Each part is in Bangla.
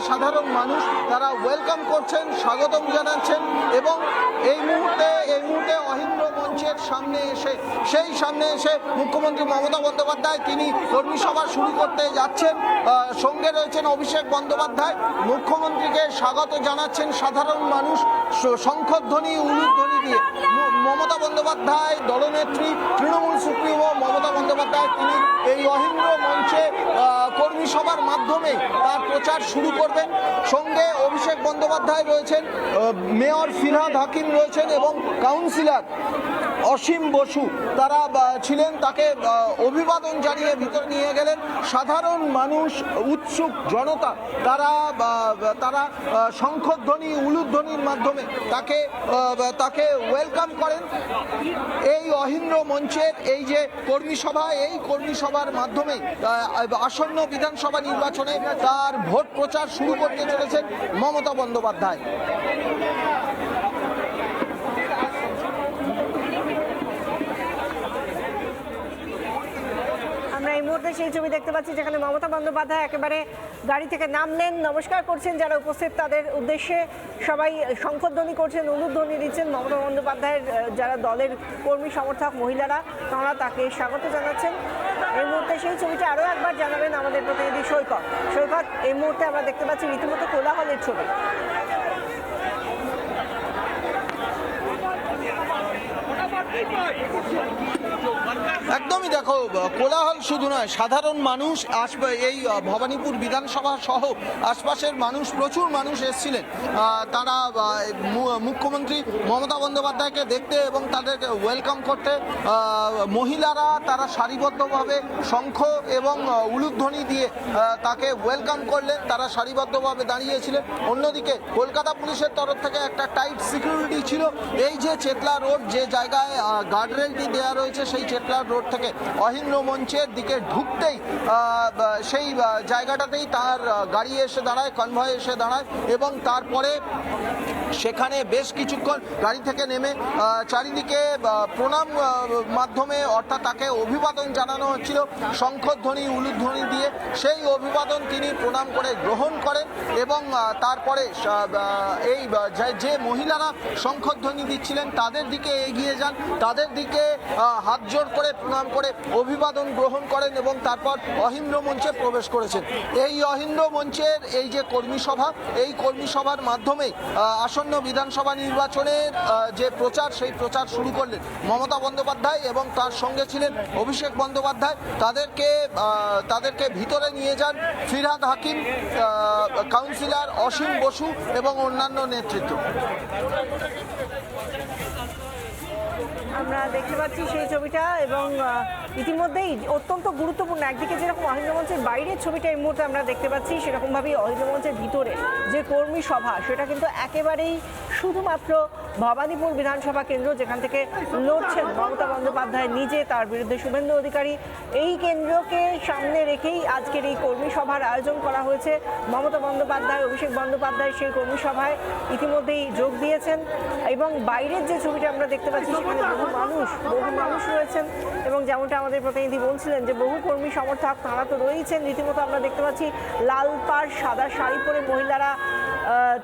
সাধারণ মানুষ তারা ওয়েলকাম করছেন, স্বাগতম জানাচ্ছেন এবং এই মুহূর্তে অহিন্দ্র মঞ্চের সামনে এসে মুখ্যমন্ত্রী মমতা বন্দ্যোপাধ্যায় তিনি কর্মী সভা শুরু করতে যাচ্ছেন। সঙ্গে রয়েছেন অভিষেক বন্দ্যোপাধ্যায়। মুখ্যমন্ত্রীকে স্বাগত জানাচ্ছেন সাধারণ মানুষ শঙ্খধ্বনি উলুধ্বনি দিয়ে। মমতা বন্দ্যোপাধ্যায় দলনেত্রী তৃণমূল সুপ্রিমো মমতা বন্দ্যোপাধ্যায় তিনি এই অহিন্দ্র মঞ্চে কর্মী সভার মাধ্যমে তার প্রচার শুরু করবেন। সঙ্গে অভিষেক বন্দ্যোপাধ্যায় রয়েছেন, মেয়র ফিরহাদ হাকিম রয়েছেন এবং কাউন্সিলর অসীম বসু তারা ছিলেন। তাকে অভিবাদন জানিয়ে ভিতরে নিয়ে গেলেন। সাধারণ মানুষ, উৎসুক জনতা তারা শঙ্খধ্বনি উলুধ্বনির মাধ্যমে তাকে ওয়েলকাম করেন। এই অহিন্দ্র মঞ্চের এই যে কর্মী সভা, এই কর্মী সভার মাধ্যমে আসন্ন বিধানসভা নির্বাচনে তার ভোট প্রচার শুরু করতে চলেছেন মমতা বন্দ্যোপাধ্যায়। এই মুহূর্তে সেই ছবি দেখতে পাচ্ছি যেখানে মমতা বন্দ্যোপাধ্যায় একেবারে গাড়ি থেকে নামলেন, নমস্কার করছেন যারা উপস্থিত তাদের উদ্দেশ্যে, সবাই শঙ্খধ্বনি করছেন, উলুধ্বনি দিচ্ছেন। মমতা বন্দ্যোপাধ্যায়ের যারা দলের কর্মী সমর্থক মহিলারা তাঁরা তাকে স্বাগত জানাচ্ছেন। এই মুহূর্তে সেই ছবিটা আরও একবার জানাবেন আমাদের প্রতিনিধি সৈকত। এই মুহূর্তে আমরা দেখতে পাচ্ছি রীতিমতো কোলাহলের ছবি। একদমই দেখো, কোলাহল শুধু নয়, সাধারণ মানুষ আসবে এই ভবানীপুর বিধানসভা সহ আশপাশের মানুষ, প্রচুর মানুষ এসেছিলেন তারা মুখ্যমন্ত্রী মমতা বন্দ্যোপাধ্যায়কে দেখতে এবং তাদেরকে ওয়েলকাম করতে। মহিলারা তারা সারিবদ্ধভাবে শঙ্খ এবং উলুধ্বনি দিয়ে তাকে ওয়েলকাম করলেন, তারা সারিবদ্ধভাবে দাঁড়িয়েছিলেন। অন্যদিকে কলকাতা পুলিশের তরফ থেকে একটা টাইট সিকিউরিটি ছিল। এই যে চেতলা রোড, যে জায়গায় গার্ডরেলটি দেওয়া রয়েছে, সেই চেতলা রোড থেকে অহিন্দ্র মঞ্চের দিকে ঢুকতেই সেই জায়গাটাতেই তার গাড়ি এসে দাঁড়ায়, কনভয় এসে দাঁড়ায় এবং তারপরে সেখানে বেশ কিছুক্ষণ গাড়ি থেকে নেমে চারিদিকে প্রণাম মাধ্যমে, অর্থাৎ তাকে অভিবাদন জানানো হচ্ছিল শঙ্খধ্বনি উলুধ্বনি দিয়ে। সেই অভিবাদন তিনি প্রণাম করে গ্রহণ করেন এবং তারপরে এই যে মহিলারা শঙ্খধ্বনি দিচ্ছিলেন তাদের দিকে এগিয়ে যান, তাদের দিকে হাত জোড় করে প্রণাম করে অভিবাদন গ্রহণ করেন এবং তারপর অহিন্দ্র মঞ্চে প্রবেশ করেছেন। এই অহিন্দ্র মঞ্চের এই যে কর্মী সভা, এই কর্মী সভার মাধ্যমে আসন্ন বিধানসভা নির্বাচনের যে প্রচার, সেই প্রচার শুরু করলেন মমতা বন্দ্যোপাধ্যায় এবং তার সঙ্গে ছিলেন অভিষেক বন্দ্যোপাধ্যায়। তাদেরকে ভিতরে নিয়ে যান ফিরহাদ হাকিম, কাউন্সিলর অসীম বসু এবং অন্যান্য নেতৃত্ব। আমরা দেখতে পাচ্ছি সেই ছবিটা এবং ইতিমধ্যেই অত্যন্ত গুরুত্বপূর্ণ, একদিকে যেরকম অহিন্দ্র মঞ্চের বাইরের ছবিটা এই মুহূর্তে আমরা দেখতে পাচ্ছি, সেরকমভাবেই অহিন্দ্র মঞ্চের ভিতরে যে কর্মী সভা, সেটা কিন্তু একেবারেই শুধুমাত্র ভবানীপুর বিধানসভা কেন্দ্র, যেখান থেকে লড়ছেন মমতা বন্দ্যোপাধ্যায় নিজে, তার বিরুদ্ধে শুভেন্দু অধিকারী। এই কেন্দ্রকে সামনে রেখেই আজকের এই কর্মী সভার আয়োজন করা হয়েছে। মমতা বন্দ্যোপাধ্যায়, অভিষেক বন্দ্যোপাধ্যায় সেই কর্মী সভায় ইতিমধ্যেই যোগ দিয়েছেন এবং বাইরের যে ছবিটা আমরা দেখতে পাচ্ছি সেখানে বহু মানুষ রয়েছেন এবং যেমনটা আমাদের প্রতিনিধি বলছিলেন যে বহু কর্মী সমর্থক তাঁরা তো রয়েছেন। রীতিমতো আমরা দেখতে পাচ্ছি লাল পাড় সাদা শাড়ি পরে মহিলারা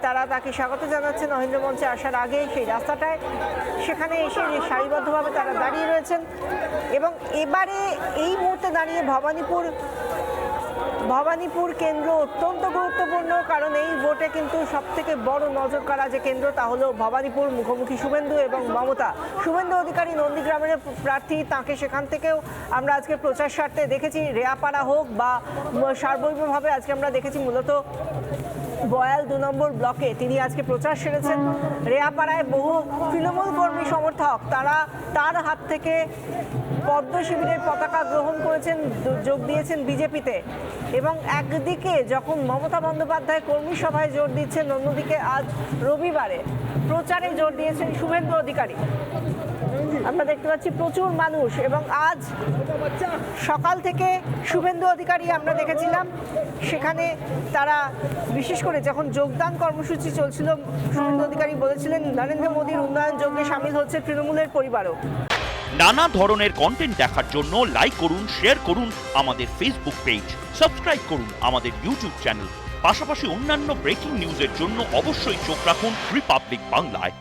তারা তাকে স্বাগত জানাচ্ছেন অহিন্দ্র মঞ্চে আসার আগে সেই রাস্তাটায়। সেখানে এসে সারিবদ্ধভাবে তারা দাঁড়িয়ে রয়েছেন এবং এবারে এই মুহূর্তে দাঁড়িয়ে ভবানীপুর কেন্দ্র অত্যন্ত গুরুত্বপূর্ণ, কারণ এই ভোটে কিন্তু সবথেকে বড় নজর কাড়া যে কেন্দ্র তা হলো ভবানীপুর। মুখোমুখি শুভেন্দু এবং মমতা। শুভেন্দু অধিকারী নন্দীগ্রামের প্রার্থী, তাকে সেখান থেকেও আমরা আজকে প্রচার স্বার্থে দেখেছি, রেয়াপাড়া হোক বা সার্বভৌমভাবে আজকে আমরা দেখেছি মূলত বয়াল 2 নম্বর ব্লকে তিনি আজকে প্রচার সেরেছেন। রেয়াপাড়ায় বহু তৃণমূল কর্মী সমর্থক তারা তার হাত থেকে পদ্ম শিবিরের পতাকা গ্রহণ করেছেন, যোগ দিয়েছেন বিজেপিতে। এবং একদিকে যখন মমতা বন্দ্যোপাধ্যায় কর্মী সভায় জোর দিচ্ছেন, অন্যদিকে আজ রবিবারে প্রচারে জোর দিয়েছেন শুভেন্দু অধিকারী। আমরা দেখতে পাচ্ছি প্রচুর মানুষ এবং আজ সকাল থেকে শুভেন্দু অধিকারী আমরা দেখেছিলাম সেখানে তারা বিশেষ করে যখন যোগদান কর্মসূচি চলছিল, শুভেন্দু অধিকারী বলেছিলেন নরেন্দ্র মোদীর উন্নয়ন যজ্ঞে সামিল হচ্ছে তৃণমূলের পরিবারও। নানা ধরনের কন্টেন্ট দেখার জন্য লাইক করুন, শেয়ার করুন আমাদের ফেসবুক পেজ, সাবস্ক্রাইব করুন আমাদের ইউটিউব চ্যানেল। পাশাপাশি অন্যান্য ব্রেকিং নিউজের জন্য অবশ্যই চোখ রাখুন রিপাবলিক বাংলায়।